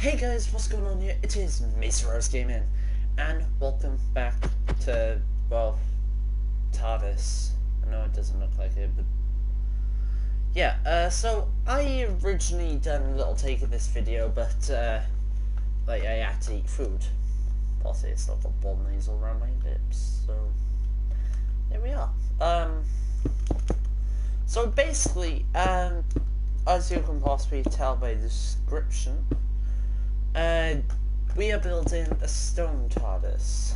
Hey guys, what's going on here? It is Mason Gaming, and welcome back to, well, Tardis. I know it doesn't look like it, but yeah, so I originally done a little take of this video, but, like, I had to eat food. Plus, it's not got bolognese all around my lips, so, there we are. So basically, as you can possibly tell by the description, we are building a stone Tardis.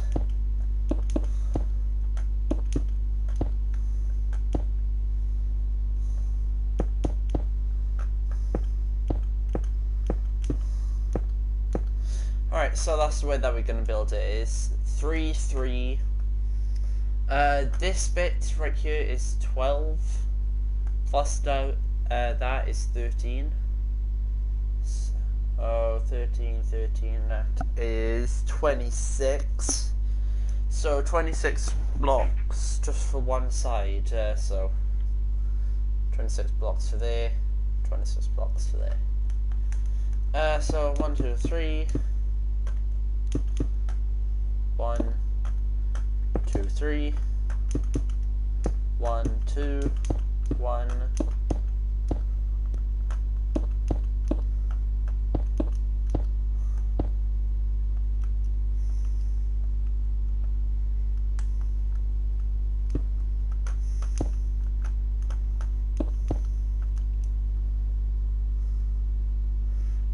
Alright, so that's the way that we're going to build it, is 3, 3. This bit right here is 12, plus that is 13. Oh, 13, that is 26. So 26 blocks just for one side, so 26 blocks for there, 26 blocks for there. So 1, 2, 3. 1, 2, 3. 1, 2, 1.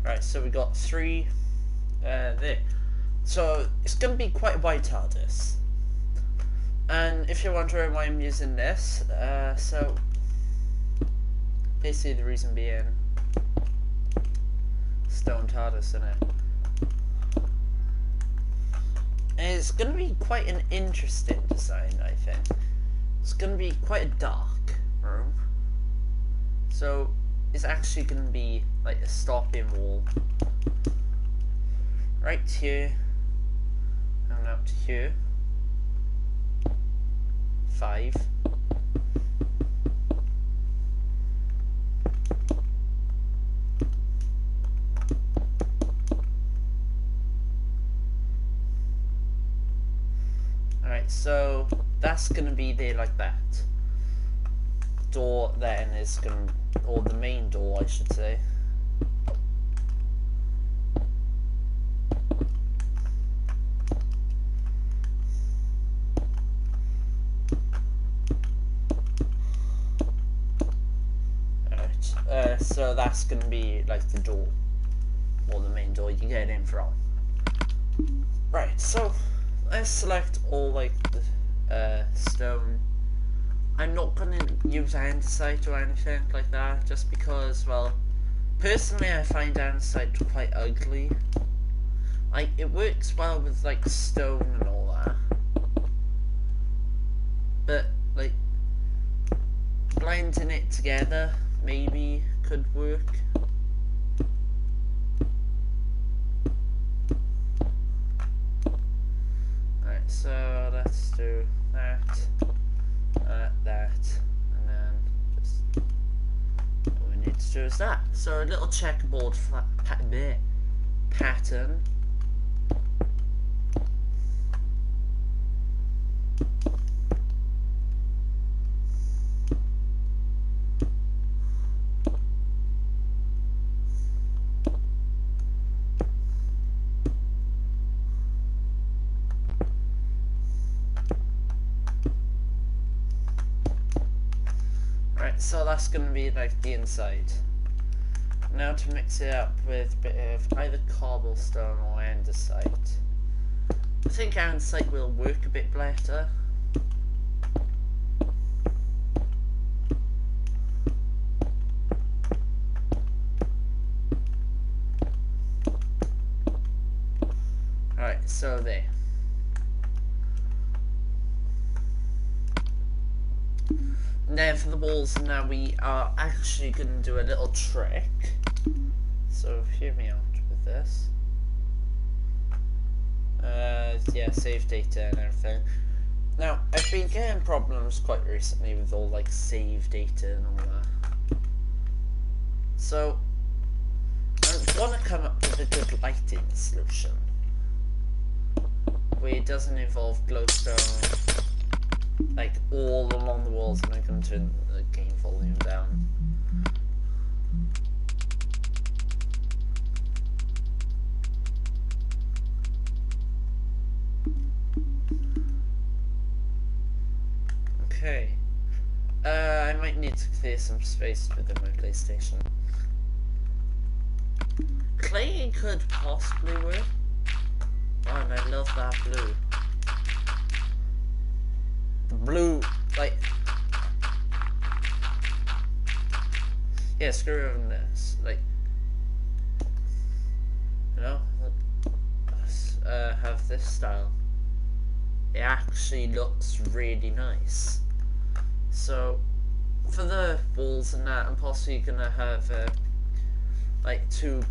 Right, so we got 3 there. So it's going to be quite a wide Tardis. And if you're wondering why I'm using this, so basically the reason being stone Tardis in it. And it's going to be quite an interesting design, I think. It's going to be quite a dark room. So it's actually going to be like a stopping wall right here and up to here. 5. Alright, so that's gonna be there like that. Door then is gonna, or the main door I should say. So that's going to be like the door, or the main door you get in from. Right, so let's select all like the stone. I'm not going to use andesite or anything like that, just because, well, personally I find andesite quite ugly. Like, it works well with like stone and all that, but like blending it together maybe could work. Alright, so let's do that, that, and then just all we need to do is that. So a little checkerboard pattern. So that's going to be like the inside. Now to mix it up with a bit of either cobblestone or andesite. I think andesite will work a bit better. Alright, so there. Now for the walls, now we are actually going to do a little trick. So hear me out with this. Yeah, save data and everything. Now, I've been getting problems quite recently with all like save data and all that. So, I want to come up with a good lighting solution where it doesn't involve glowstone like all along the walls, and I'm going to turn the game volume down. Okay. I might need to clear some space within my PlayStation. Clay could possibly work. Oh, and I love that blue. The blue, like... Yeah, screw on this. Like... You know? Let's have this style. It actually looks really nice. So, for the walls and that, I'm possibly gonna have like two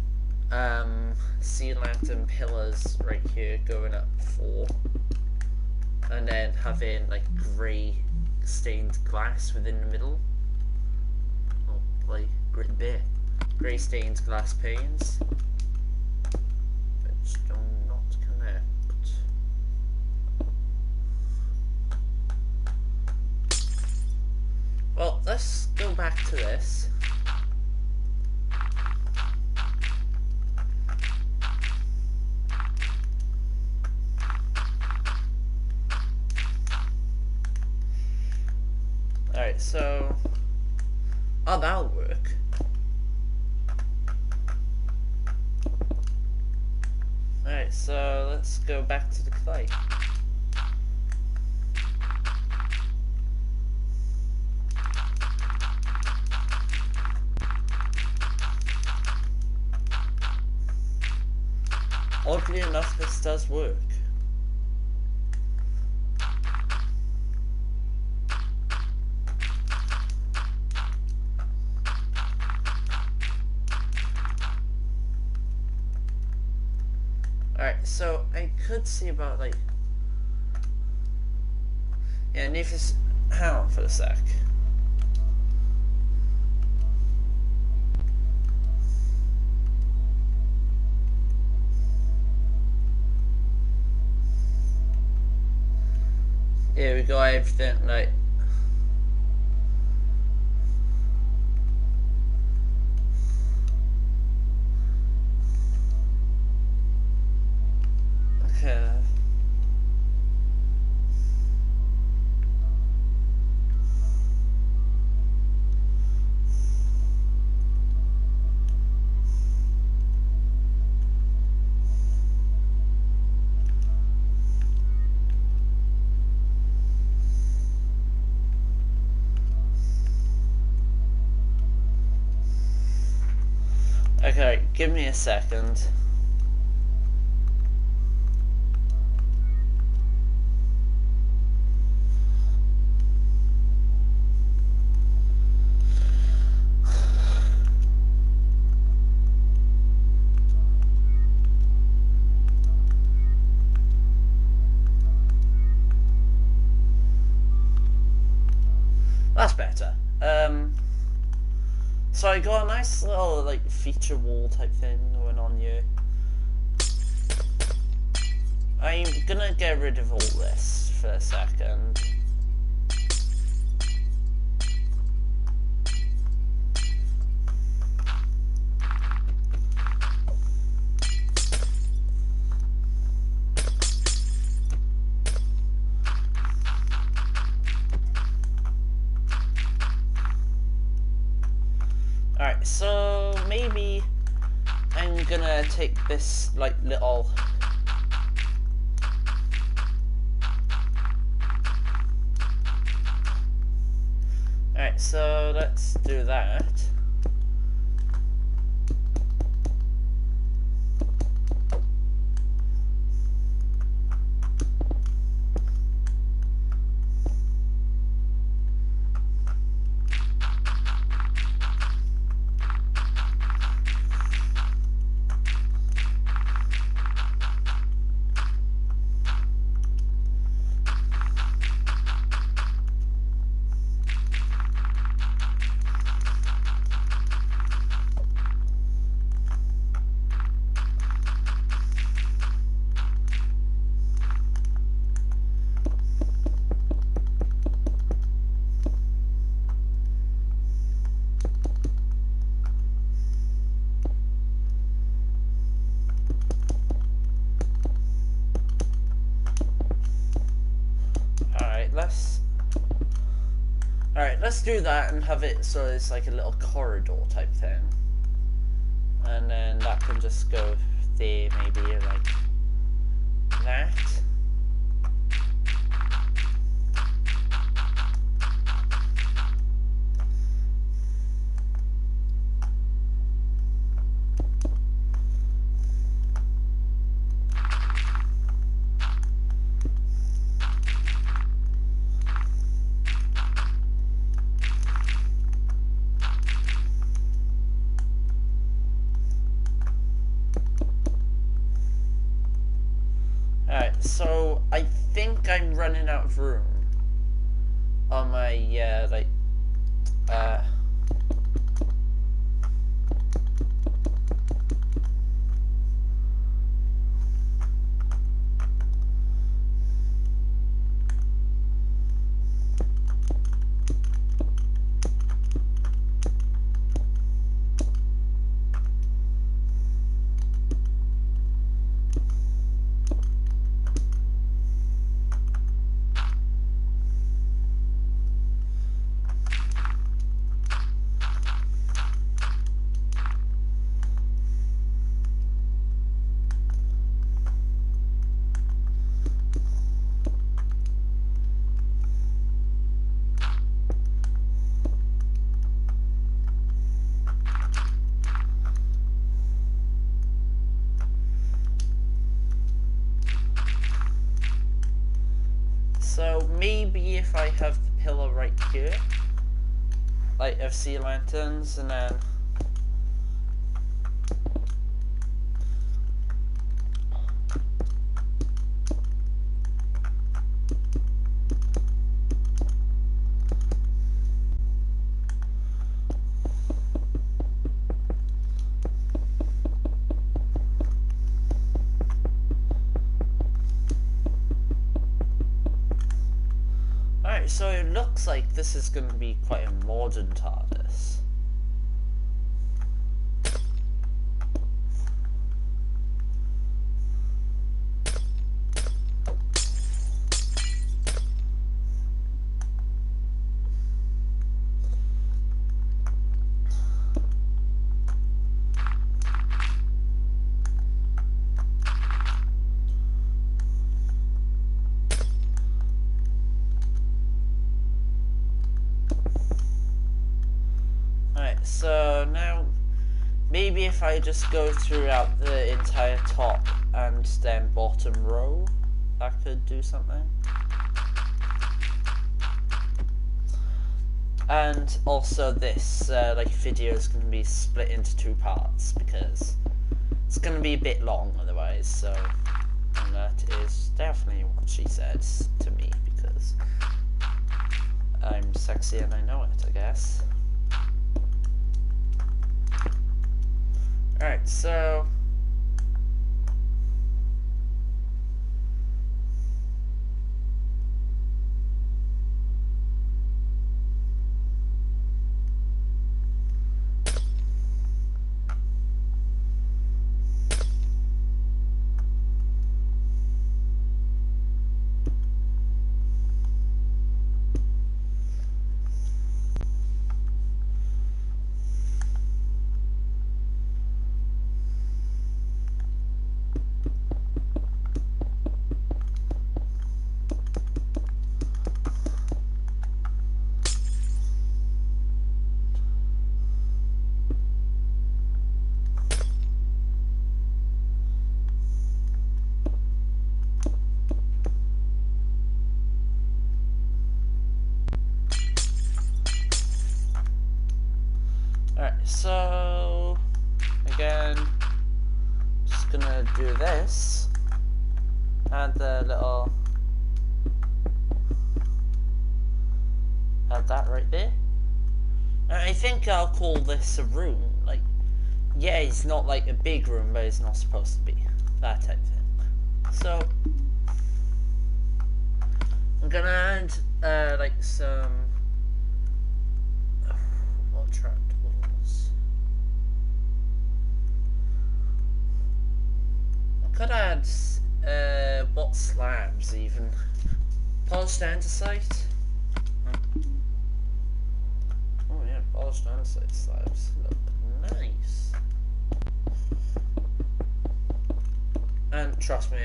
sea lantern pillars right here going up 4, and then having like grey stained glass within the middle. Oh, like grey stained glass panes, which do not connect. Well, let's go back to this. Alright, so... Oh, that'll work. Alright, so let's go back to the clay. Oddly enough, this does work. Alright, so I could see about like... Yeah, I need to... Hang on for a sec. Here we got everything like... Okay. Okay, give me a second. That's better. So I got a nice little like feature wall type thing going on here. I'm gonna get rid of all this for a second. Alright, so maybe I'm gonna take this like little Alright, so let's do that. let's do that and have it so it's like a little corridor type thing. And then that can just go there, maybe like that. Alright, so I think I'm running out of room on my, so maybe if I have the pillar right here, like of sea lanterns, and then so it looks like this is going to be quite a modern TARDIS. So now, maybe if I just go throughout the entire top and then bottom row, that could do something. And also this video is going to be split into 2 parts because it's going to be a bit long otherwise. So, and that is definitely what she said to me because I'm sexy and I know it, I guess. Alright, so so again, just gonna do this, add the little, add that right there. And I think I'll call this a room. Like, yeah, it's not like a big room, but it's not supposed to be that type thing. So I'm gonna add like some could add what slabs even, Polished andesite. Oh yeah, polished andesite slabs look nice. And trust me,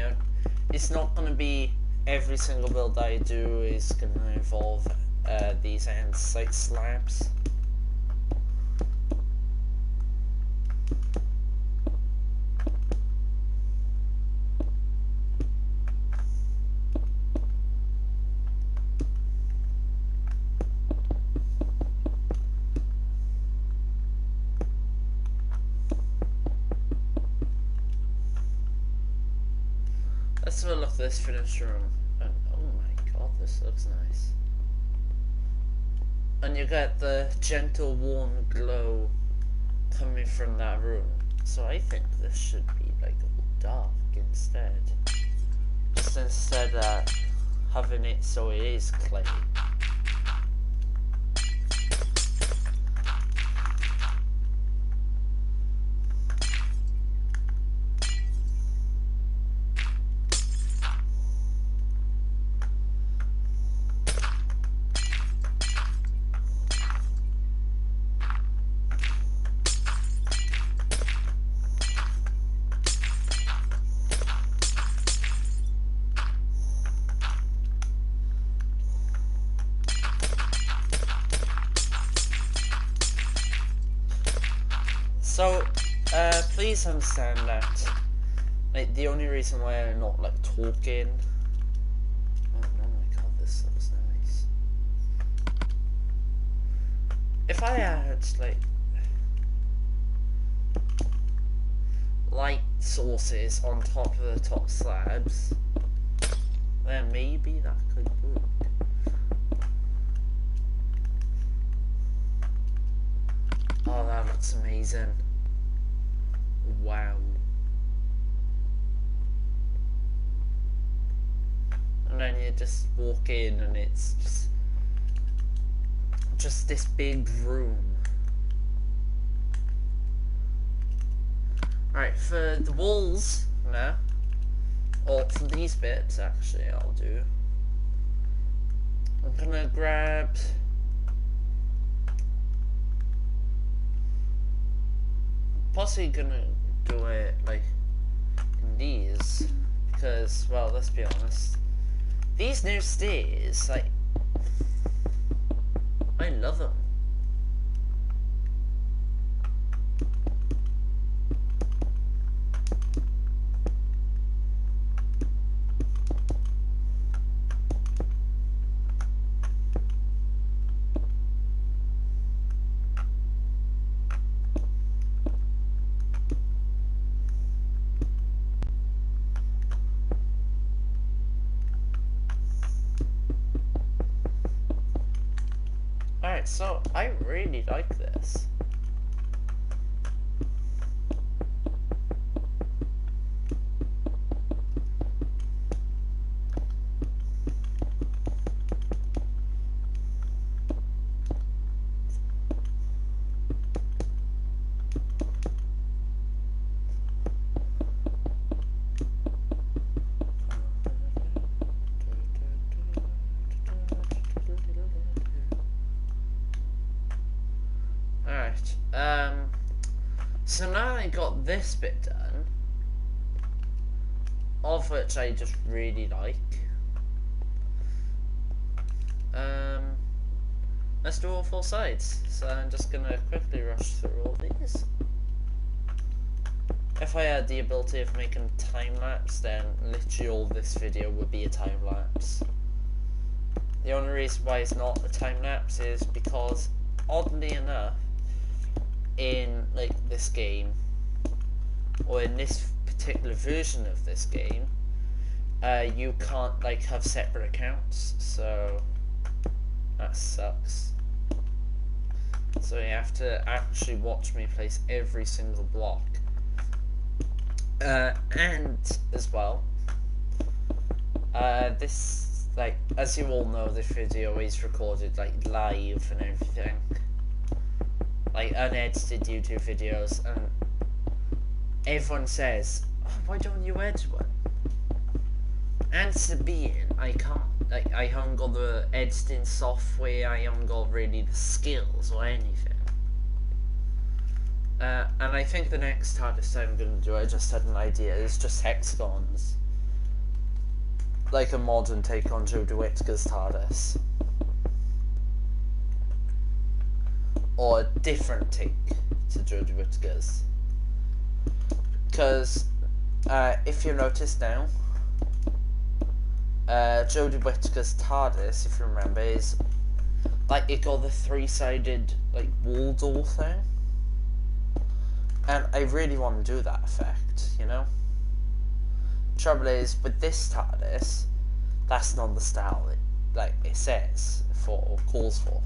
it's not going to be every single build I do is going to involve these andesite slabs. Let's have a look at this finished room. And oh my god, this looks nice. And you get the gentle warm glow coming from that room. So I think this should be like dark instead. Just instead of having it so it is clay. So, please understand that, like, the only reason why I'm not, like, talking... Oh my god, this looks nice. If I had, like, light sources on top of the top slabs, then maybe that could work. Oh, that looks amazing. Wow. And then you just walk in and it's just this big room. Alright, for the walls now, or for these bits actually I'll do. I'm gonna grab possibly gonna do it like in these because, well, let's be honest, these new stairs, like, I love them. Alright, so I really like this. So now I got this bit done, of which I just really like. Let's do all 4 sides. So I'm just gonna quickly rush through all these. If I had the ability of making time lapse, then literally all this video would be a time lapse. The only reason why it's not a time lapse is because, oddly enough, in like this game, or in this particular version of this game, you can't like have separate accounts, so that sucks. So you have to actually watch me place every single block. And as well, this, like, as you all know, this video is recorded like live and everything, like unedited YouTube videos, and everyone says, oh, why don't you edit one? and to be in, I can't. Like, I haven't got the editing software, I haven't got really the skills or anything. And I think the next Tardis I'm going to do, I just had an idea, is just hexagons. Like a modern take on Jodie Whittaker's Tardis. Or a different take to Jodie Whittaker's. Because, if you notice now, Jodie Whittaker's Tardis, if you remember, is like it got the three-sided like wall door thing, and I really want to do that effect, you know. Trouble is with this Tardis, that's not the style it says for or calls for.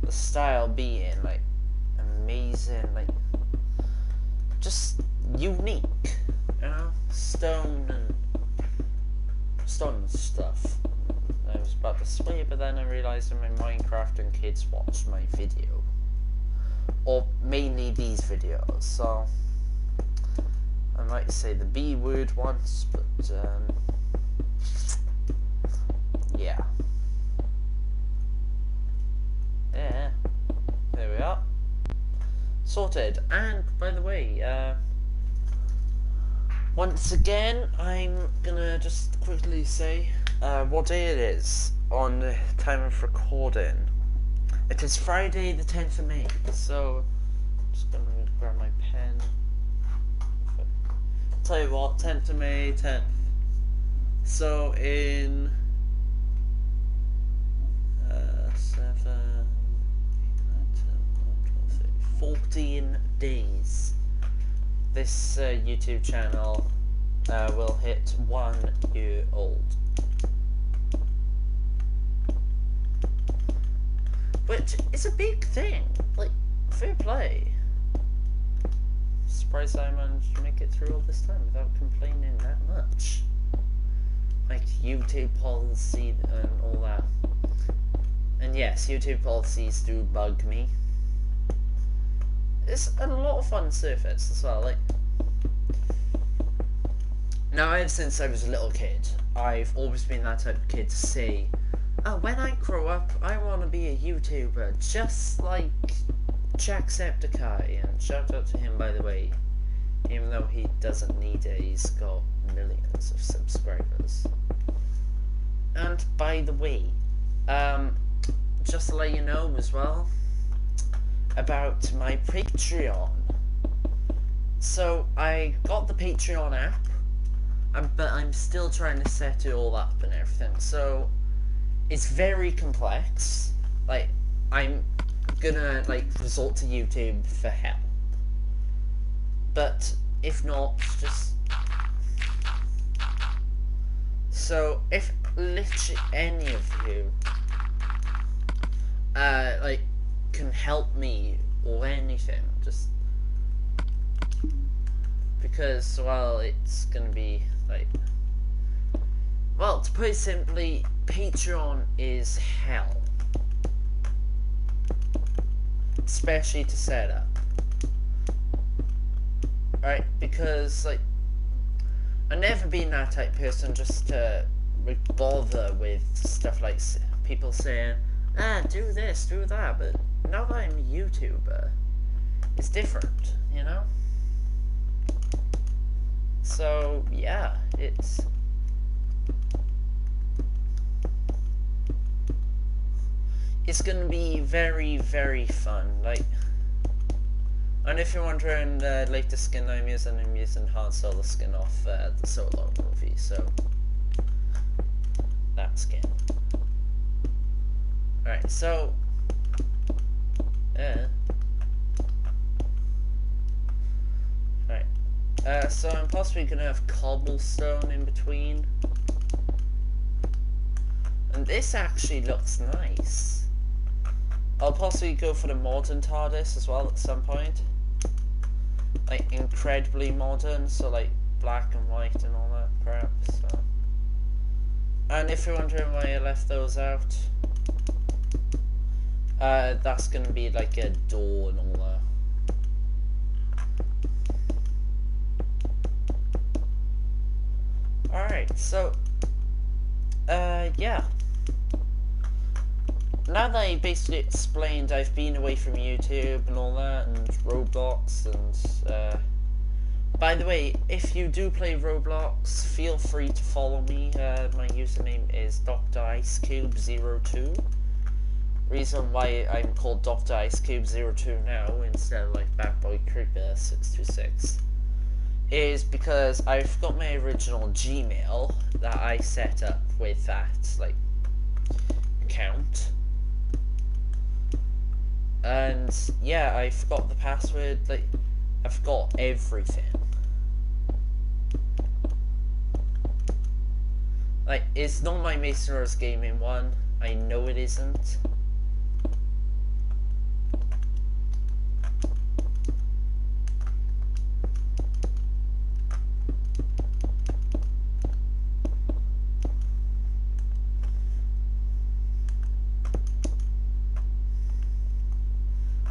The style being like amazing, like just unique, you know, stone and stuff. I was about to swear, but then I realised that my Minecraft and kids watched my video, or mainly these videos, so I might say the B word once, but yeah, there we are, sorted. And by the way, once again, I'm gonna just quickly say what day it is on the time of recording. It is Friday the 10th of May, so I'm just gonna grab my pen. Tell you what, 10th of May, 10th. So in 14 days, this YouTube channel will hit 1 year old. Which is a big thing, like, fair play. Surprised I managed to make it through all this time without complaining that much. Like, YouTube policy and all that. And yes, YouTube policies do bug me. It's a lot of fun surface as well, like. Now, ever since I was a little kid, I've always been that type of kid to say, oh, when I grow up, I want to be a YouTuber, just like Jacksepticeye, and shout out to him, by the way, even though he doesn't need it, he's got millions of subscribers. And by the way, just to let you know as well, about my Patreon. So, I got the Patreon app, but I'm still trying to set it all up and everything, so it's very complex. Like, I'm gonna, like, resort to YouTube for help. But, if not, just... So, if literally any of you, like, can help me or anything, just... Because, well, it's gonna be, like... Well, to put it simply, Patreon is hell. Especially to set up. Right, because, like, I've never been that type of person just to bother with stuff like people saying, do this, do that, but now that I'm a YouTuber, it's different, you know? So, yeah, it's gonna be very, very fun, like, and if you're wondering, the latest skin I'm using Han Solo skin off the Solo movie, so, that skin. Alright, so, alright, so I'm possibly gonna have cobblestone in between, and this actually looks nice. I'll possibly go for the modern Tardis as well at some point. Like, incredibly modern, so like black and white and all that crap, so. And if you're wondering why I left those out, that's gonna be like a door and all that. Alright, so yeah. Now that I basically explained I've been away from YouTube and all that, and Roblox, and, by the way, if you do play Roblox, feel free to follow me. My username is Dr. IceCube02. Reason why I'm called Dr. IceCube02 now, instead of, like, Batboy Creeper 626. Is because I've got my original Gmail that I set up with that, like, account. And, yeah, I forgot the password, like, I forgot everything. Like, it's not my Mason Rose Gaming one, I know it isn't.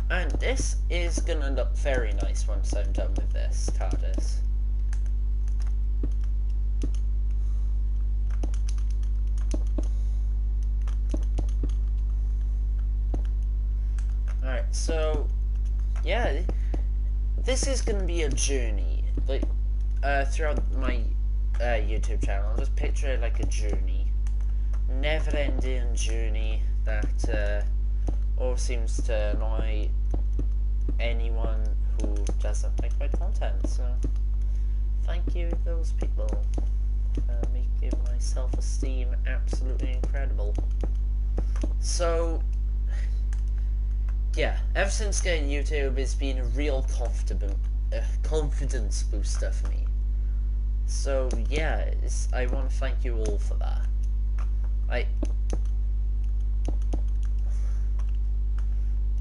And this is gonna look very nice once I'm done with this TARDIS. Alright, so yeah, this is gonna be a journey. Like throughout my YouTube channel, just picture it like a journey. Never-ending journey that always seems to annoy anyone who doesn't like my content, so thank you those people for making my self-esteem absolutely incredible. So yeah, ever since getting YouTube, it's been a real confidence booster for me. So yeah, I want to thank you all for that.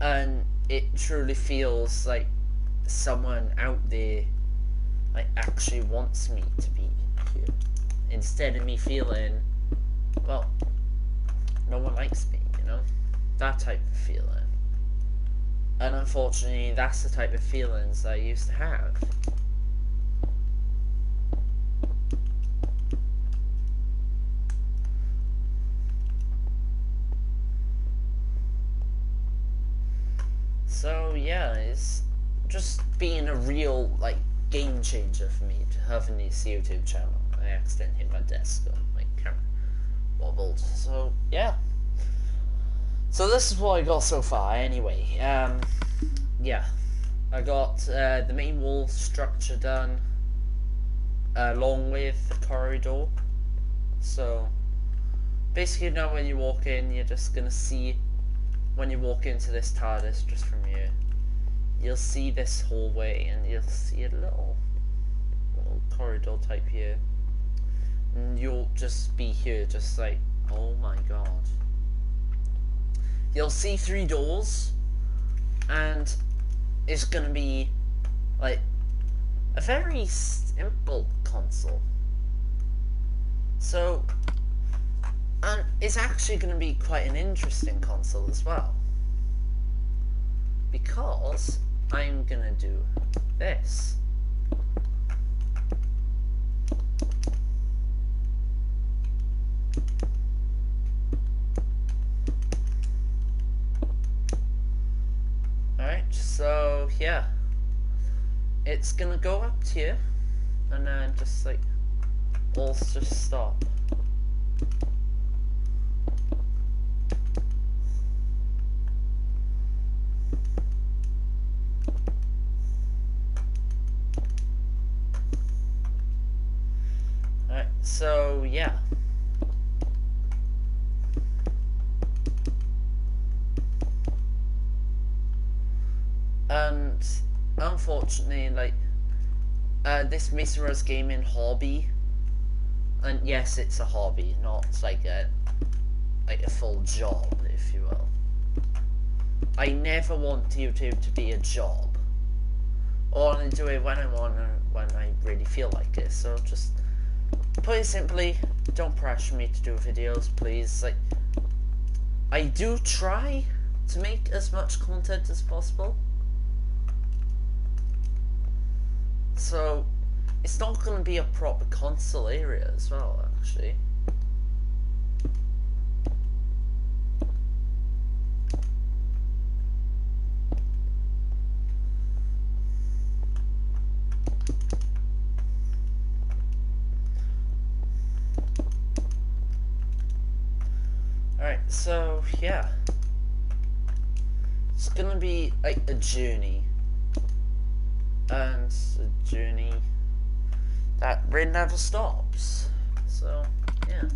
And it truly feels like someone out there like actually wants me to be here, instead of me feeling, well, no one likes me, you know, that type of feeling. And unfortunately, that's the type of feelings I used to have. So yeah, it's just being a real like game changer for me to having this YouTube channel. I accidentally hit my desk and my camera wobbled. So yeah. So this is what I got so far anyway. Yeah. I got the main wall structure done along with the corridor. So basically now when you walk in, you're just gonna see, when you walk into this TARDIS just from here, you'll see this hallway and you'll see a little corridor type here. And you'll just be here just like, oh my god. You'll see 3 doors and it's gonna be like a very simple console. So, and it's actually going to be quite an interesting console as well, because I'm going to do this. Alright, so yeah, it's going to go up to here, and then just like, all just stop. So yeah, and unfortunately, like this Mason Rose Gaming hobby, and yes, it's a hobby, not like a full job, if you will. I never want YouTube to be a job. All I do it when I want and when I really feel like it. So just put it simply, don't pressure me to do videos, please. Like, I do try to make as much content as possible. So it's not going to be a proper console area as well, actually. Alright, so yeah. It's gonna be like a journey. And a journey that really never stops. So, yeah.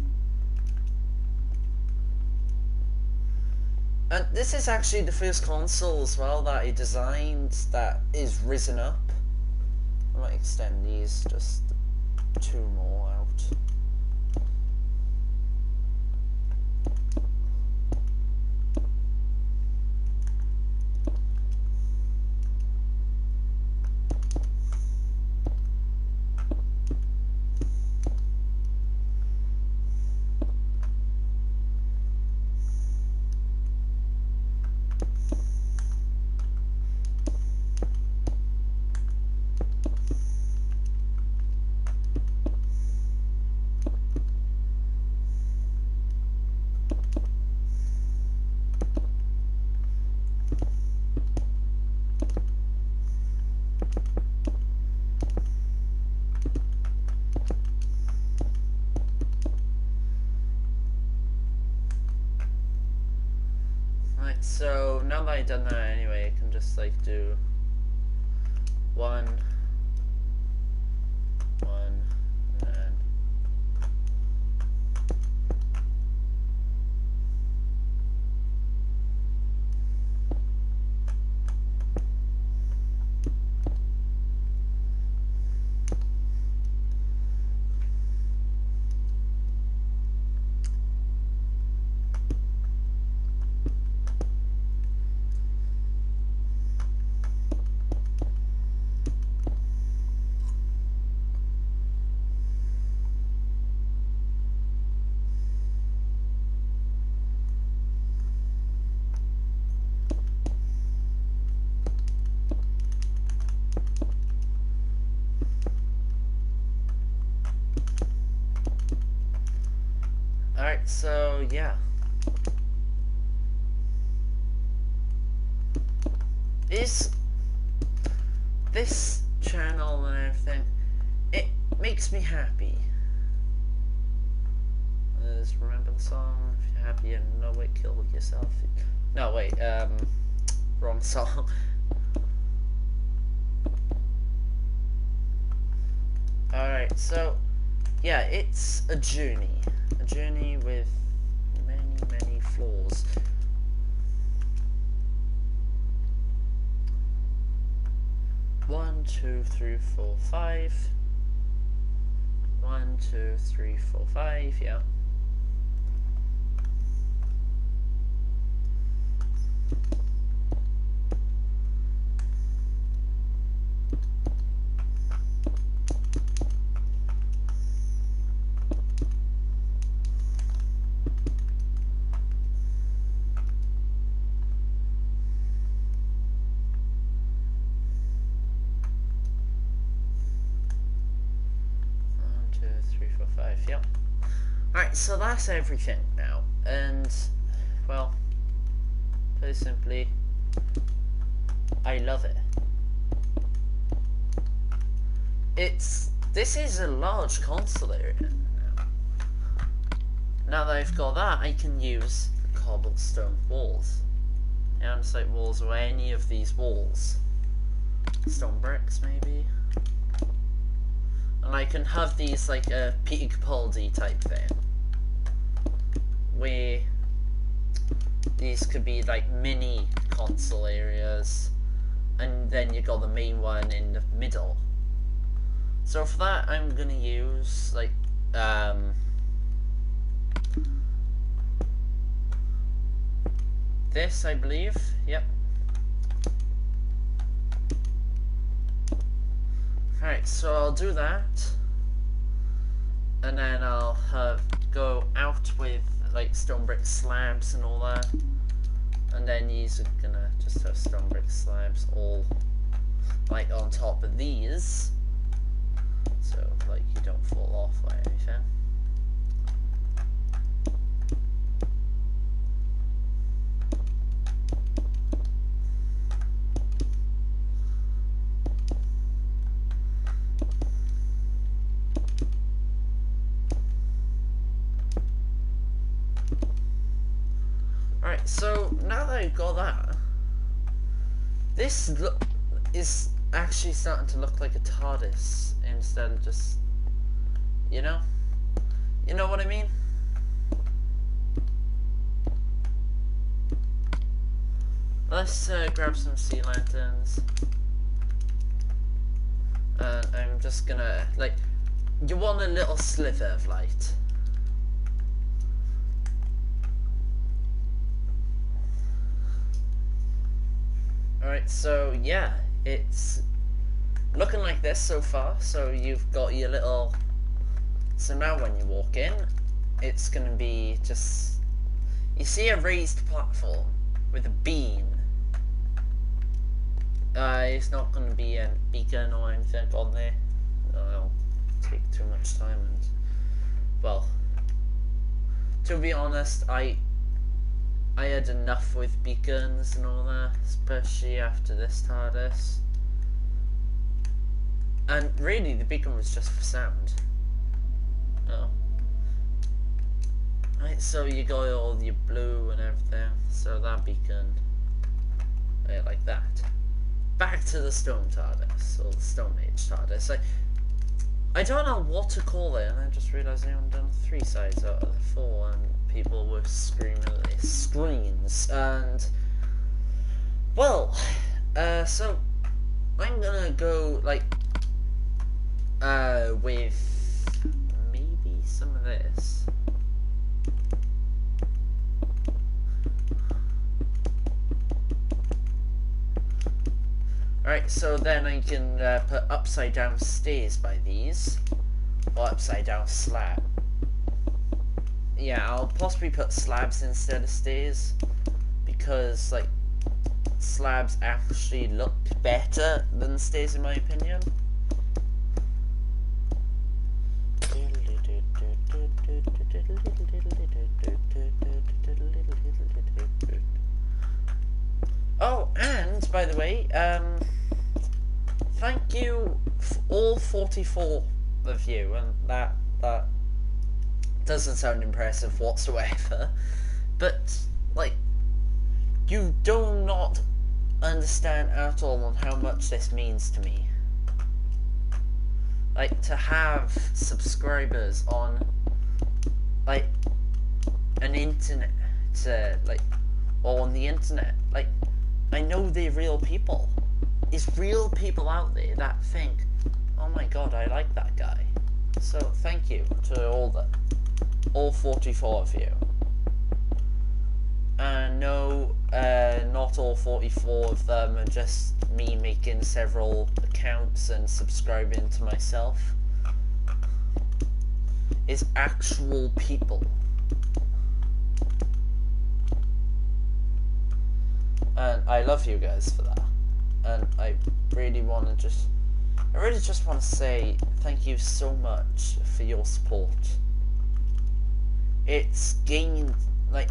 And this is actually the first console as well that I designed that is risen up. I might extend these just 2 more out. So now that I've done that anyway, I can just like do 1, 1, and then alright, so yeah. This channel and everything, it makes me happy. Just remember the song, if you're happy and no way, kill yourself. No, wait, wrong song. Alright, so yeah, it's a journey with many flaws. One, 2, 3, 4, 5. 1, 2, 3, 4, 5, yeah. Yep. Alright, so that's everything now. And, well, very simply, I love it. This is a large console area now. Now that I've got that, I can use the cobblestone walls. Andesite walls, or any of these walls. Stone bricks, maybe. And I can have these like a Peter Capaldi type thing, where these could be like mini console areas, and then you got the main one in the middle. So for that, I'm gonna use like this, I believe. Yep. Alright, so I'll do that, and then I'll go out with like stone brick slabs and all that, and then these are gonna just have stone brick slabs all like on top of these, so like you don't fall off or anything. Right, so now that I've got that, this is actually starting to look like a Tardis instead of just, you know what I mean? Let's grab some sea lanterns, and I'm just gonna, like, you want a little sliver of light. Alright, so yeah, it's looking like this so far. So you've got your little, so now when you walk in, it's gonna be just, you see a raised platform with a beam. It's not gonna be a beacon or anything on there. It'll take too much time, and well, to be honest, I had enough with beacons and all that, especially after this Tardis. And really, the beacon was just for sound. Oh. Right, so you got all your blue and everything, so that beacon, yeah, like that. Back to the Stone Tardis, or the Stone Age Tardis. I don't know what to call it, and I just realised I only done 3 sides out of the 4, and people were screaming at their screens, and well, so I'm gonna go like with maybe some of this. Alright, so then I can put upside down stairs by these, or upside down slab. Yeah, I'll possibly put slabs instead of stairs, because like slabs actually look better than stairs in my opinion. Oh, and by the way, thank you all 44 of you, and that doesn't sound impressive whatsoever, but like, you do not understand at all on how much this means to me. Like, to have subscribers on like an internet, or on the internet, like, I know they're real people. There's real people out there that think, oh my god, I like that guy. So thank you to all 44 of you. No, not all 44 of them are just me making several accounts and subscribing to myself. It's actual people. And I love you guys for that. And I really just want to say thank you so much for your support. It's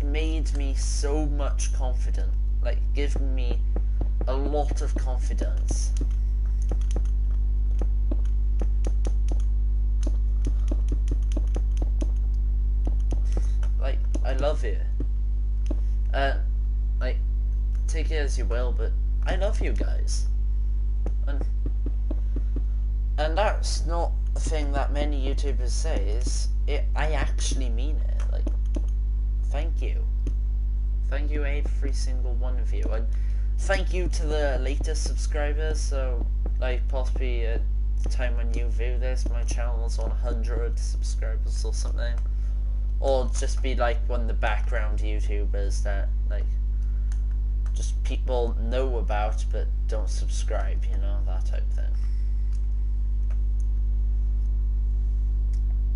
made me so much confident, like given me a lot of confidence. Like, I love you. Like, take it as you will, but I love you guys. And that's not a thing that many YouTubers say, I actually mean it. Like, thank you. Thank you every single one of you. And thank you to the latest subscribers. So, like, possibly at the time when you view this, my channel is on 100 subscribers or something. Or just be like one of the background YouTubers that, like, just people know about but don't subscribe, you know, that type of thing.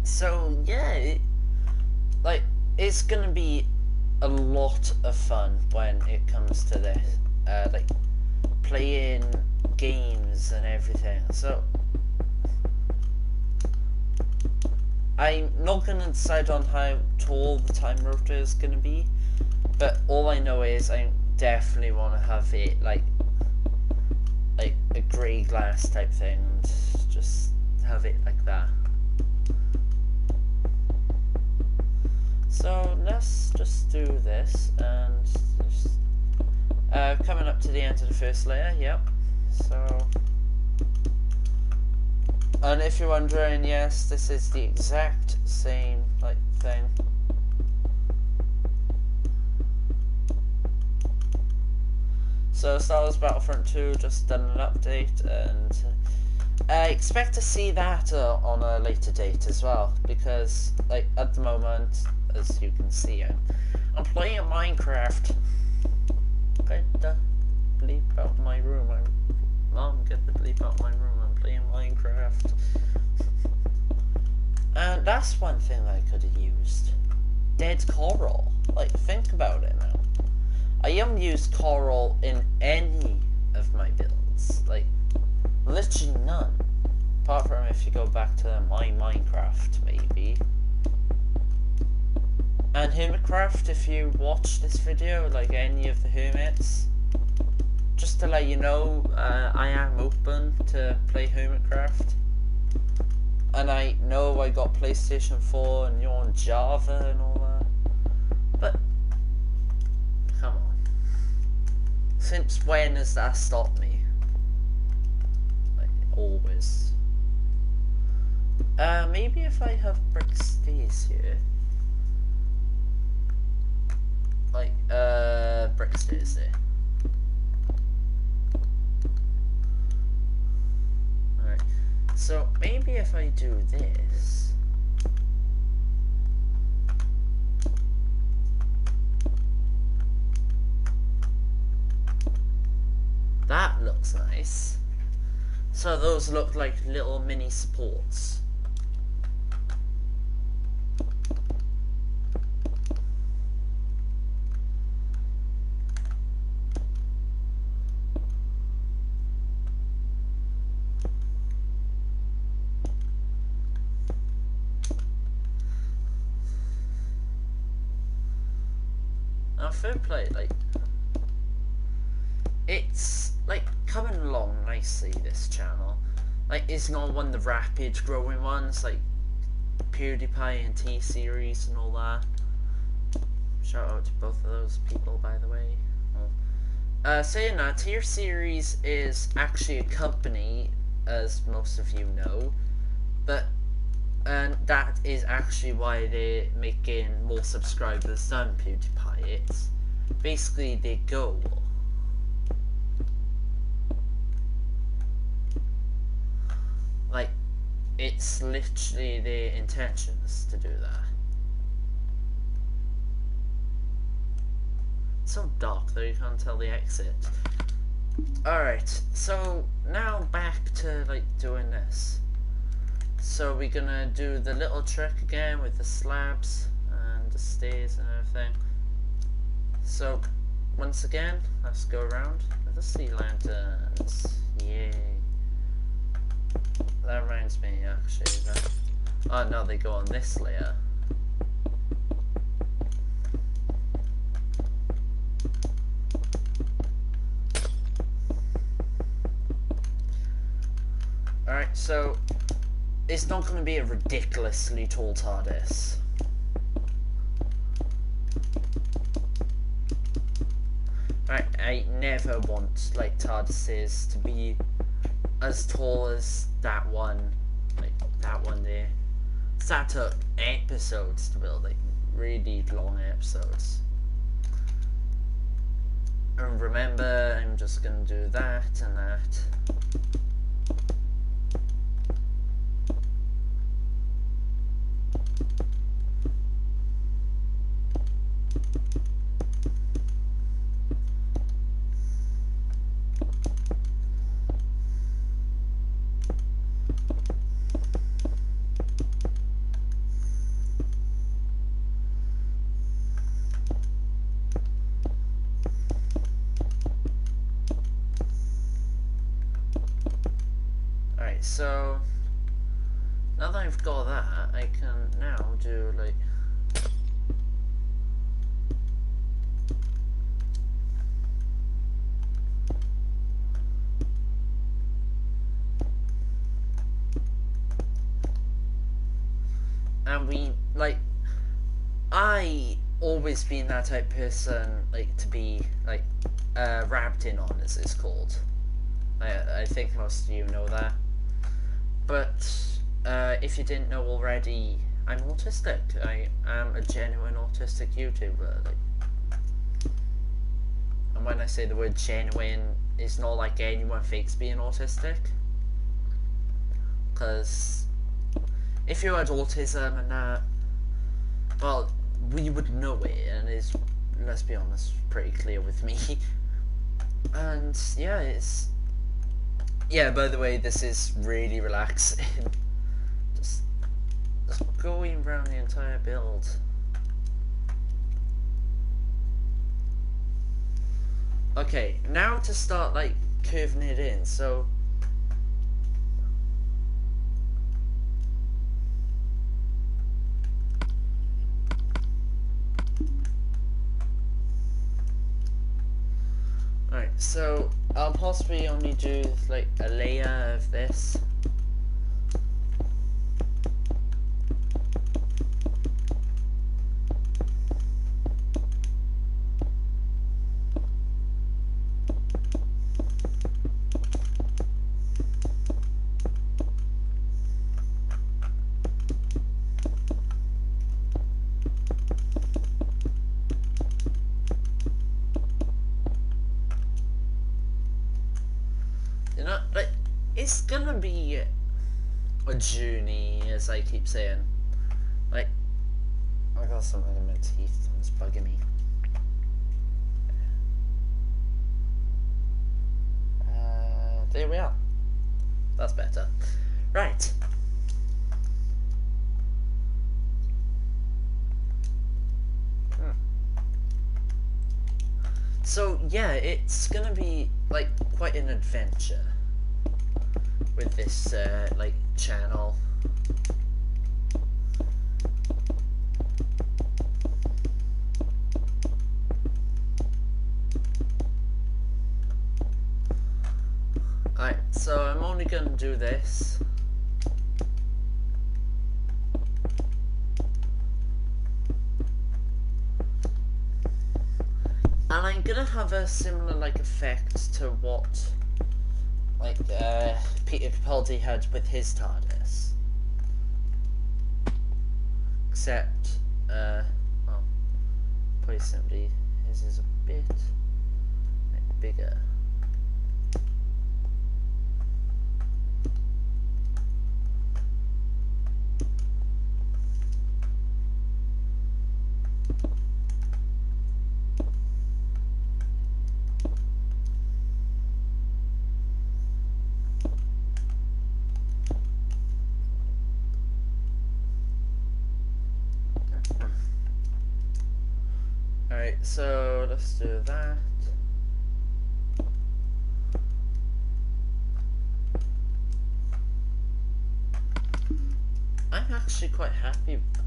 So yeah, it's gonna be a lot of fun when it comes to this, like playing games and everything. So I'm not gonna decide on how tall the time rotor is gonna be, but all I know is I definitely want to have it like a grey glass type thing, and just have it like that. So let's just do this, and just, coming up to the end of the first layer. Yep. So, and if you're wondering, yes, this is the exact same thing. So Star Wars Battlefront 2 just done an update, and I expect to see that on a later date as well, because at the moment, as you can see, I'm playing Minecraft. Get the bleep out my room. Mom, get the bleep out my room. I'm playing Minecraft. And that's one thing that I could have used. Dead coral. Think about it now. I haven't used coral in any of my builds. Literally none. Apart from if you go back to my Minecraft, maybe. And Hermitcraft, if you watch this video, any of the Hermits, just to let you know, I am open to play Hermitcraft. And I know I got PlayStation 4 and you're on Java and all that. But, come on. Since when has that stopped me? Always. Maybe if I have brick stairs here. Brick stairs there. Alright. So, maybe if I do this. That looks nice. So those look like little mini supports. Now fair play, it's coming along nicely, this channel. It's not one of the rapid growing ones like PewDiePie and T-Series and all that. Shout out to both of those people, by the way. Saying that, T-Series is actually a company, as most of you know, and that is actually why they're making more subscribers than PewDiePie. It's basically their goal. It's literally their intentions to do that. It's so dark though, you can't tell the exit. Alright, so now back to doing this. So we're gonna do the little trick again with the slabs and the stairs and everything. So once again, let's go around with the sea lanterns. Yay. That reminds me, actually, that... Oh, no, they go on this layer. Alright, so... It's not going to be a ridiculously tall Tardis. Right, I never want, Tardises to be as tall as that one there. So that took episodes to build, really long episodes. And remember, I'm just gonna do that and that. So now that I've got that, I can now do and we I always been that type of person, like, to be, like, wrapped in on, as it's called. I think most of you know that. But, if you didn't know already, I'm autistic. I am a genuine autistic YouTuber, like. And when I say the word genuine, it's not like anyone fakes being autistic. Because if you had autism and that, well, we would know it, and it's, let's be honest, pretty clear with me. And yeah, it's, yeah, by the way, this is really relaxing. just going around the entire build. Okay, now to start, like, curving it in, so alright, so I'll possibly only do, like, a layer of this. You know, like, it's gonna be a journey, as I keep saying. Like, I got something in my teeth that's bugging me. There we are. That's better. Right. So yeah, it's gonna be, like, quite an adventure with this like, channel. Alright, so I'm only gonna do this. And I'm gonna have a similar, like, effect to what, like, Peter Capaldi had with his Tardis. Except, well, probably simply his is a bit, like, bigger. Alright, so let's do that. I'm actually quite happy with that.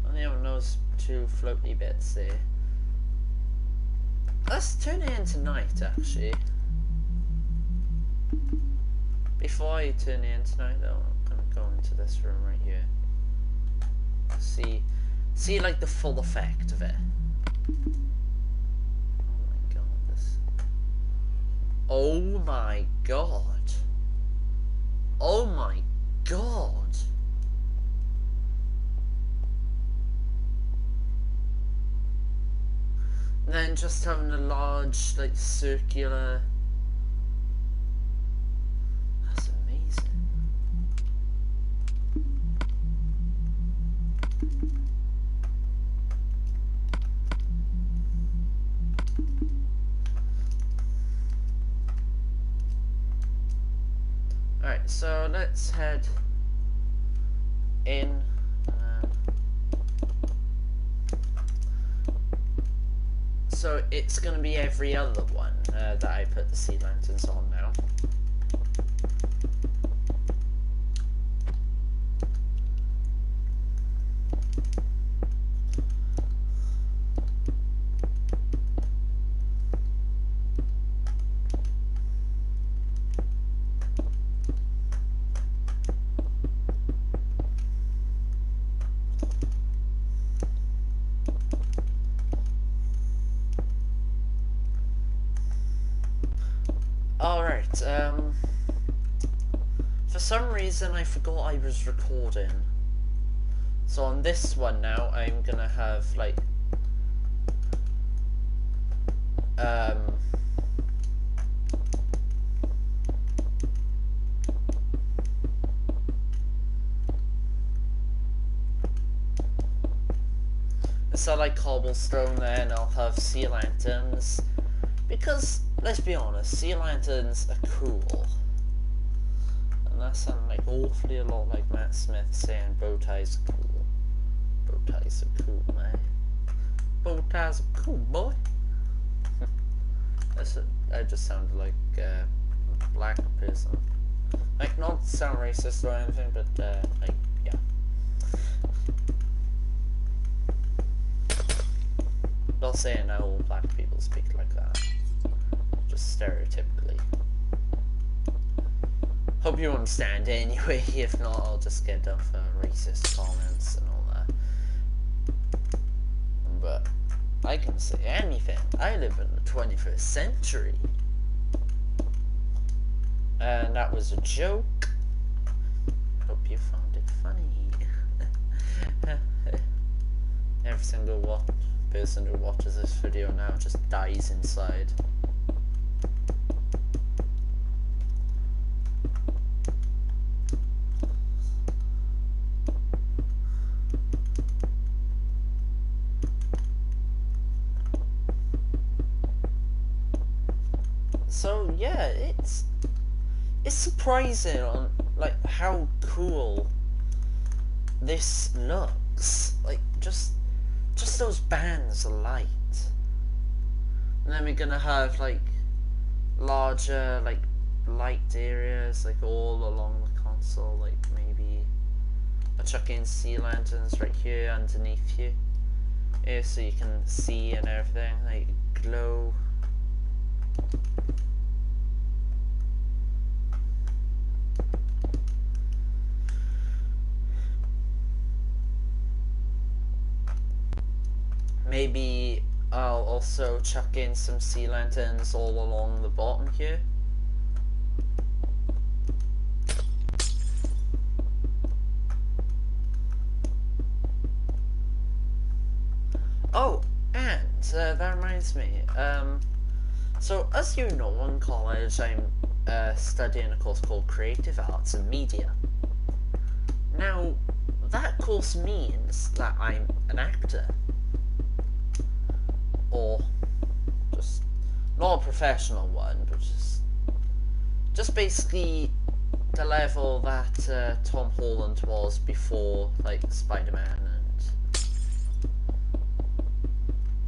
Only have those two floaty bits there. Let's turn it into night, actually. Before I turn it into night, though, I'm gonna go into this room right here. See, like, the full effect of it. Oh my god, this. Oh my god. Oh my god. And then just having a large, like, circular. That's amazing. Alright, so let's head in. So it's going to be every other one that I put the sea lanterns on now. For some reason I forgot I was recording. So on this one now, I'm gonna have like so like cobblestone, then I'll have sea lanterns, because let's be honest, sea lanterns are cool. And that sounds like awfully a lot like Matt Smith saying bow ties are cool. Bow ties are cool, man. Bow ties are cool, boy. I just sounded like a black person. Like, not to sound racist or anything, but like, yeah. Not saying all black people speak like that. Just stereotypically. Hope you understand anyway. If not, I'll just get done for racist comments and all that. But I can say anything. I live in the 21st century. And that was a joke. Hope you found it funny. Every single person who watches this video now just dies inside. So yeah, it's surprising on like how cool this looks. Like just those bands of light. And then we're gonna have like larger like light areas like all along the console, like maybe I'll chuck in sea lanterns right here underneath you. Yeah, so you can see and everything, like glow. Maybe I'll also chuck in some sea lanterns all along the bottom here. Oh, and that reminds me. So as you know, in college I'm studying a course called Creative Arts and Media. Now, that course means that I'm an actor. Or just not a professional one, but just basically the level that Tom Holland was before like Spider-Man. And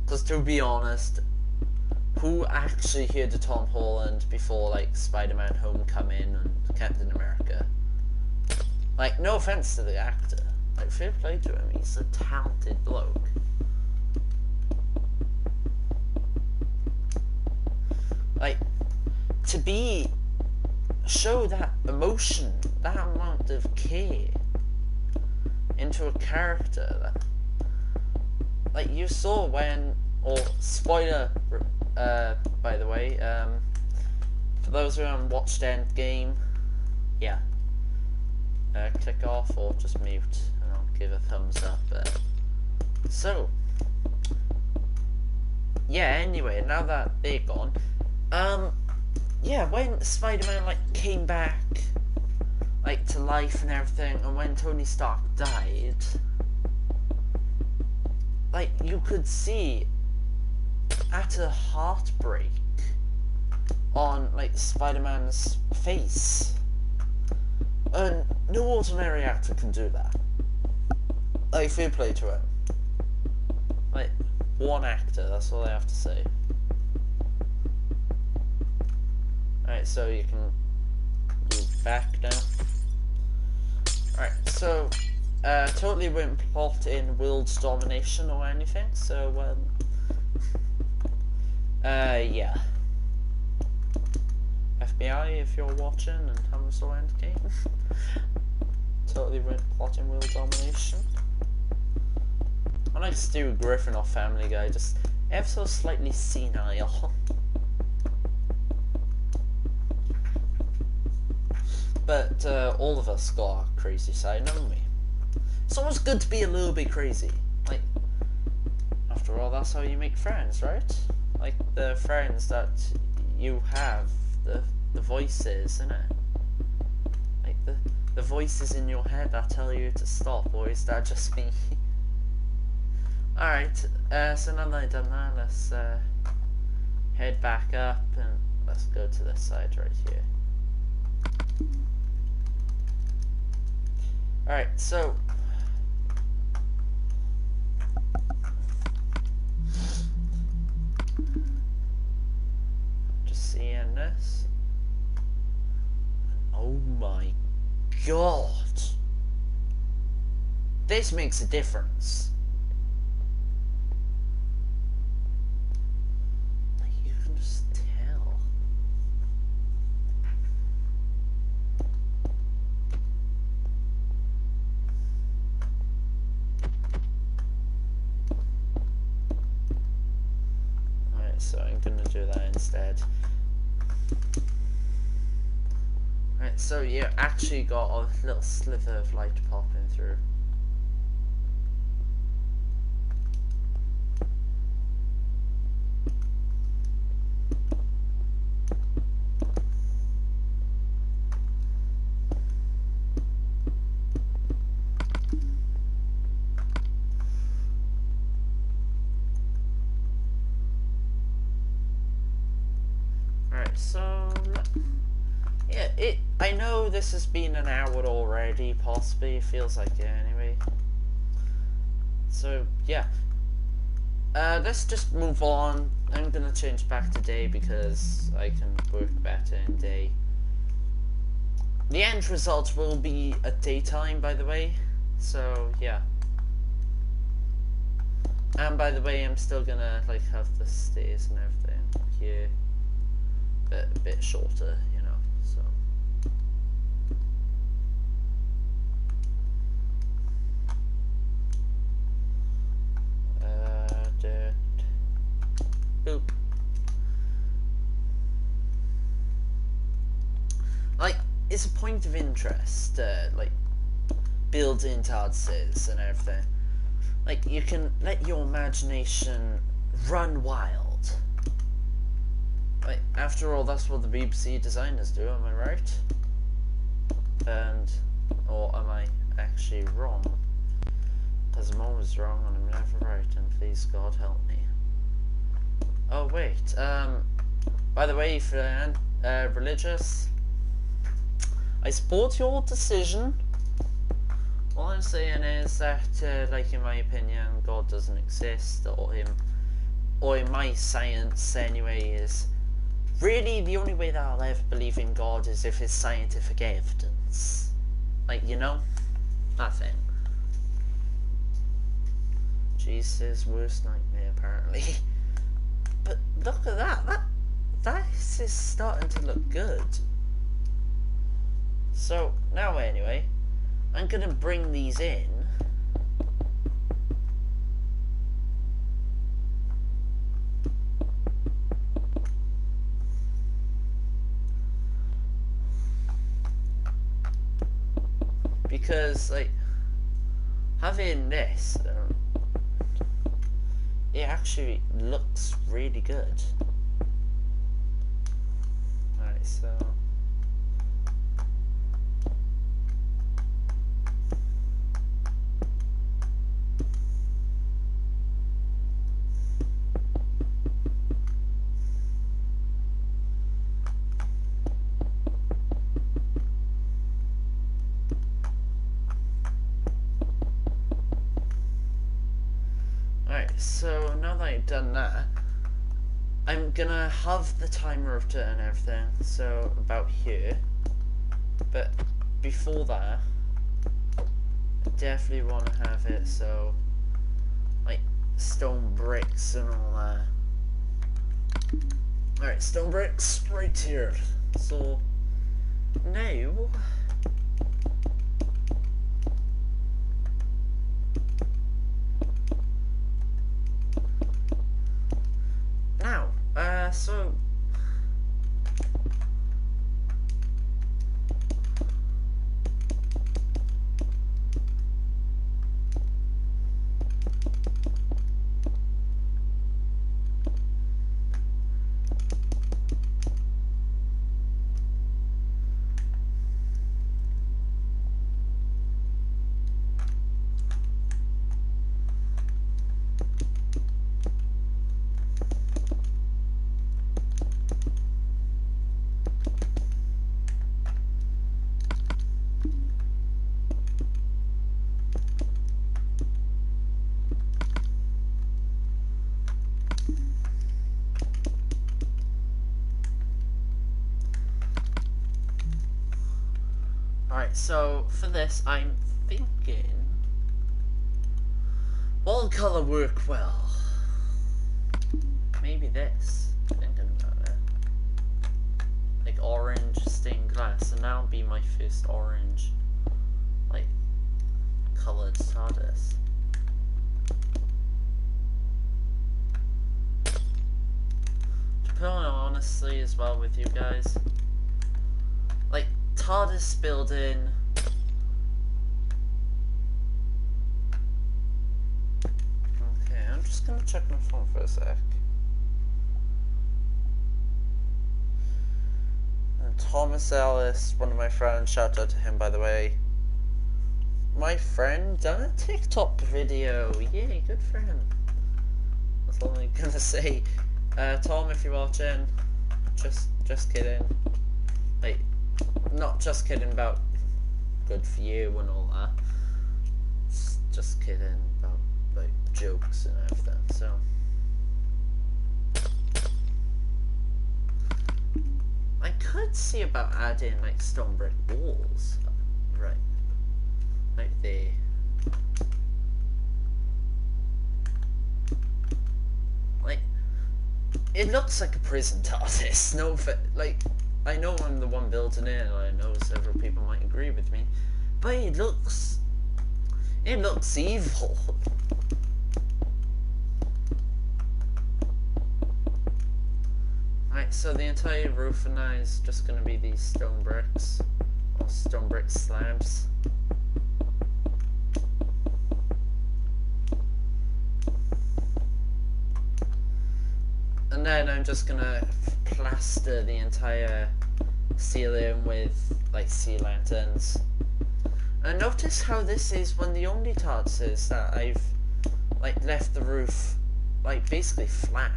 because to be honest, who actually heard of Tom Holland before like Spider-Man Homecoming and Captain America? Like, no offense to the actor, like fair play to him, he's a talented bloke. Like, to show that emotion, that amount of care into a character that, like, you saw when, or spoiler, by the way, for those who haven't watched Endgame, yeah, click off or just mute, and I'll give a thumbs up. So, yeah, anyway, now that they're gone, yeah, when Spider-Man, like, came back, like, to life and everything, and when Tony Stark died, like, you could see utter heartbreak on, like, Spider-Man's face. And no ordinary actor can do that. Like, fair play to him. Like, one actor, that's all I have to say. Alright, so you can move back now. Alright, so totally won't plot in world domination or anything, so yeah. FBI, if you're watching and haven't saw Endgame. Totally won't plot in world domination. I like Stu Griffin off Family Guy, just ever so slightly senile. But all of us got a crazy side, haven't we? It's always good to be a little bit crazy. Like, after all, that's how you make friends, right? Like the friends that you have, the voices, innit? Like the voices in your head that tell you to stop, or is that just me? Alright, so now that I've done that, let's head back up and let's go to this side right here. Alright, so just seeing this. Oh my god, this makes a difference. Like, you can just tell. Alright, so I'm gonna do that instead. Right, so you actually got a little sliver of light popping through. Alright, so yeah, I know this has been an hour already, possibly. It feels like it anyway. So, yeah. Let's just move on. I'm gonna change back to day because I can work better in day. The end result will be at daytime, by the way. So, yeah. And by the way, I'm still gonna, like, have the stairs and everything here. But a bit shorter, you know, so. Boop. Like, it's a point of interest, like, building Tardis and everything. Like, you can let your imagination run wild. Like, after all, that's what the BBC designers do, am I right? And, or am I actually wrong? Because I'm always wrong and I'm never right, and please God help me. Oh wait, by the way, if you're religious, I support your decision. All I'm saying is that, like, in my opinion, God doesn't exist, or in my science anyway, is really the only way that I'll ever believe in God is if it's scientific evidence. Like, you know, that thing. Jesus' worst nightmare, apparently. But look at that is starting to look good. So, now anyway, I'm gonna bring these in. Because, like, having this, it actually looks really good. Alright, so so now that I've done that, I'm gonna have the timer up to and everything, so about here. But before that, I definitely want to have it so, like, stone bricks and all that. Alright, stone bricks right here. So now so Right, so for this I'm thinking what colour work well? Maybe this. Thinking about it. Like orange stained glass, and that'll be my first orange like coloured Tardis. To be honestly as well with you guys, like Tardis building okay, I'm just gonna check my phone for a sec. And Thomas Ellis, one of my friends, shout out to him by the way. My friend done a TikTok video. Yay, good for him. That's all I'm gonna say. Tom, if you're watching, just kidding. Like, not just kidding about good for you and all that. Just kidding about like jokes and everything. So I could see about adding like stone brick walls, right? Like there. Like, it looks like a prison TARDIS. No, like, I know I'm the one building it, and I know several people might agree with me, but it looks evil. Right, so the entire roof now is just going to be these stone bricks, or stone brick slabs. And then I'm just gonna plaster the entire ceiling with like sea lanterns. And notice how this is one of the only TARDISes that I've like left the roof like basically flat.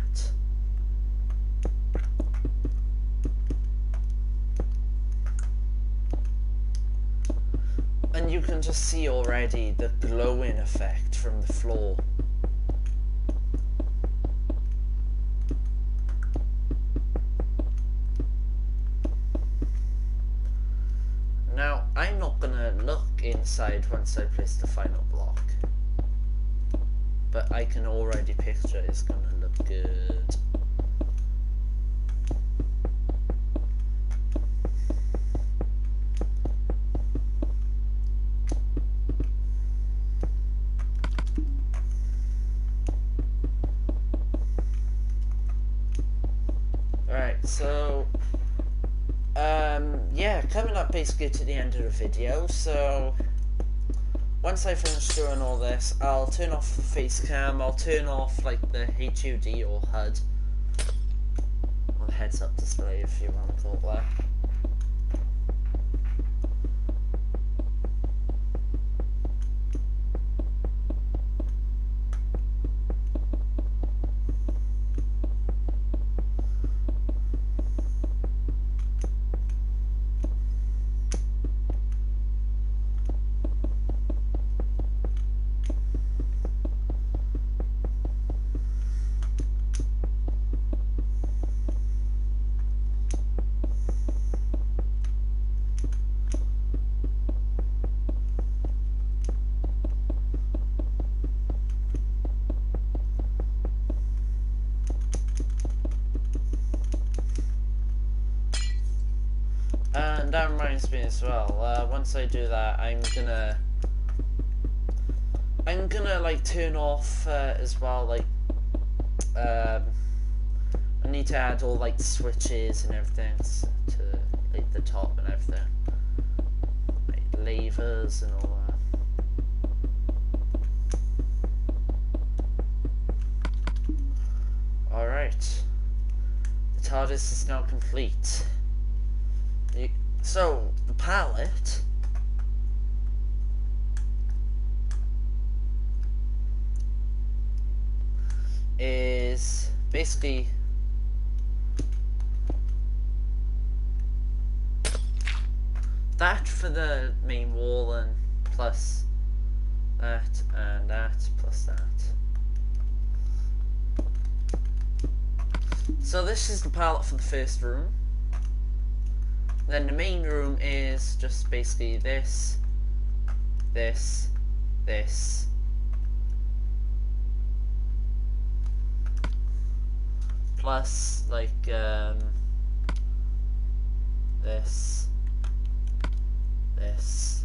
And you can just see already the glowing effect from the floor. Now, I'm not gonna look inside once I place the final block, but I can already picture it's gonna look good. Alright, so yeah, coming up basically to the end of the video, so once I finish doing all this, I'll turn off the face cam, I'll turn off like the HUD or HUD, or the heads up display if you want to call it that. And that reminds me as well, once I do that, I'm gonna like turn off as well, like I need to add all like switches and everything to like the top and everything, like levers and all that. Alright, the TARDIS is now complete. So, the palette is basically that for the main wall, and plus that and that plus that. So this is the palette for the first room. Then the main room is just basically this, this, this, plus like this, this,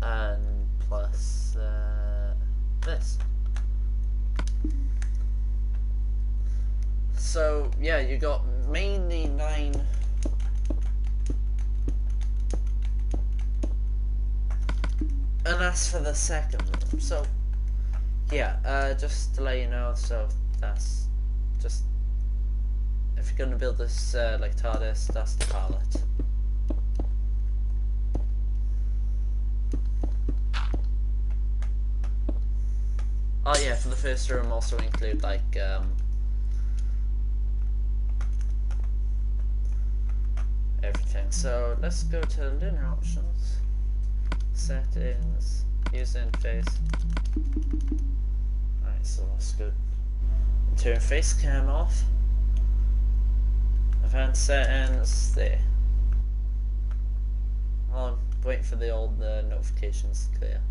and plus this. So yeah, you got mainly 9 and that's for the second room. So yeah, just to let you know, so that's just, if you're gonna build this like Tardis, that's the palette. Oh yeah, for the first room also include like everything. So let's go to linear options, settings, user interface. Alright, so that's good. Turn face cam off. Advanced settings, there. I'll wait for the old notifications to clear.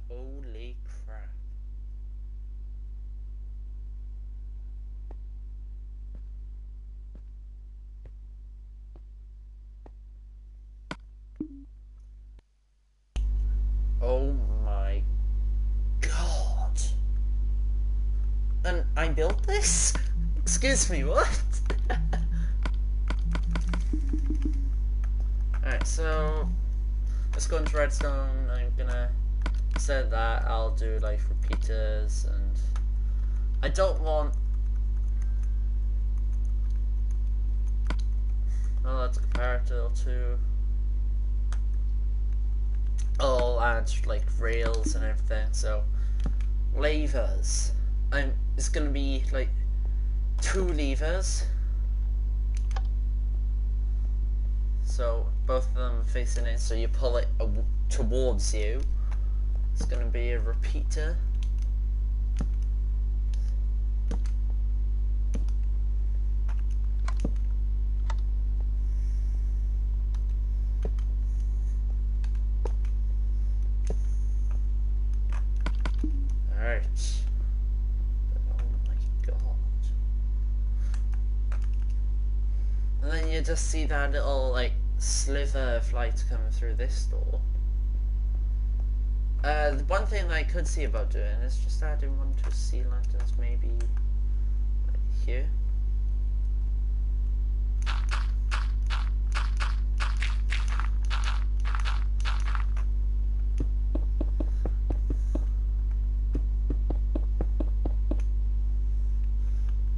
Holy crap. Oh my god. And I built this? Excuse me, what? Alright, so let's go into redstone. I'm gonna, instead of that, I'll do like repeaters, and I don't want, oh, that's a comparator too. I'll add like rails and everything. So levers, it's gonna be like 2 levers, so both of them facing in, so you pull it towards you. It's gonna be a repeater. Alright. Oh my god. And then you just see that little like sliver of light coming through this door. The one thing I could see about doing is just adding 1 2 sea lanterns, maybe like here.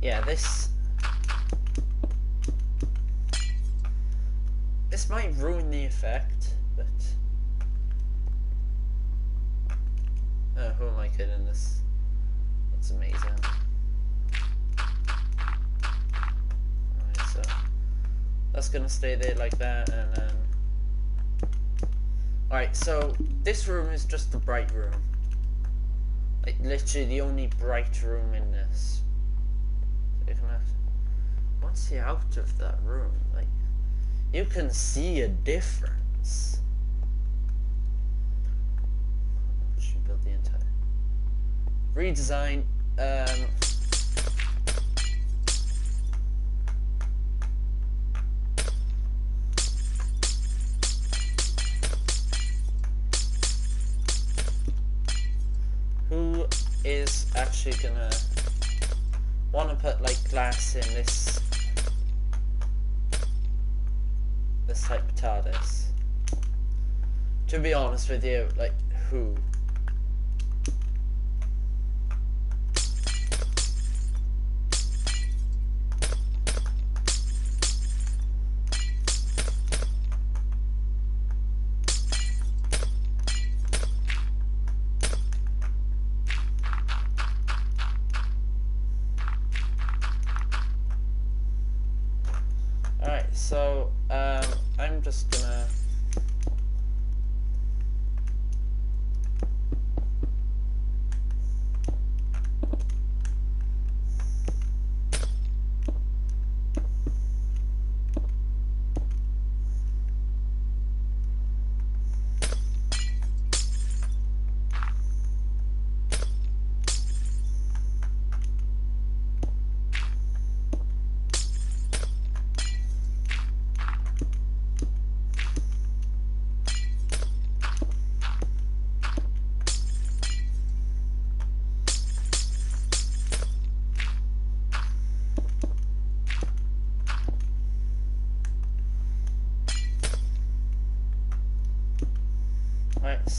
Yeah, this might ruin the effect, but who am I kidding? That's amazing. Alright, so that's gonna stay there like that, and then alright, so this room is just the bright room, like literally the only bright room in this. So you can once you're out of that room, like, you can see a difference. Should build the entire redesign. Who is actually gonna want to put like glass in this type of Tardis? To be honest with you, like, who? so I'm just gonna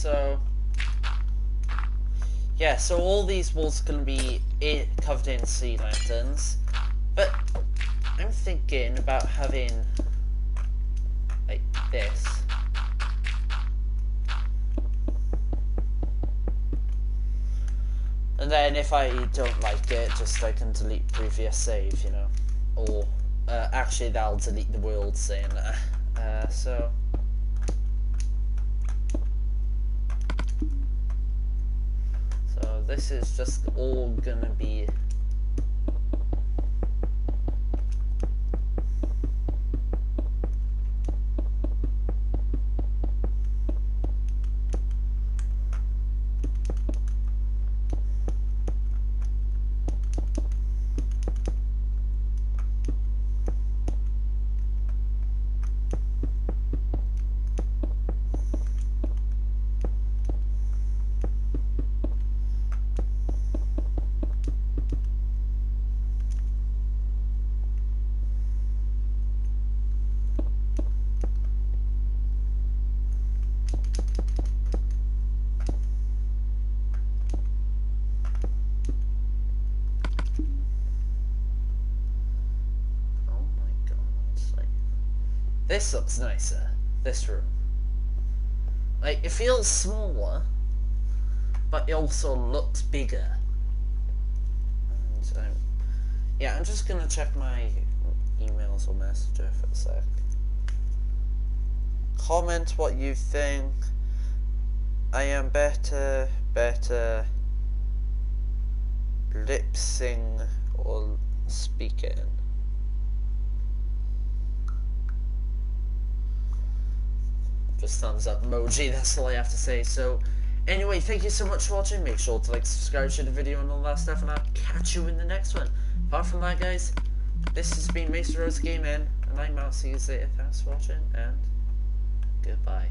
so yeah, so all these walls are going to be covered in sea lanterns, but I'm thinking about having like this. And then if I don't like it, just I can delete previous save, you know, or actually that'll delete the world saying that. So this is just all gonna be this looks nicer, this room. Like, it feels smaller, but it also looks bigger. And, yeah, I'm just gonna check my emails or messenger for a sec. Comment what you think. I am better lip sing or speaking. Just thumbs up emoji, that's all I have to say. So anyway, thank you so much for watching. Make sure to like, subscribe, share the video and all that stuff, and I'll catch you in the next one. Apart from that, guys, this has been Mason Rose Gaming, and I'm out. See you later. Thanks for watching, and goodbye.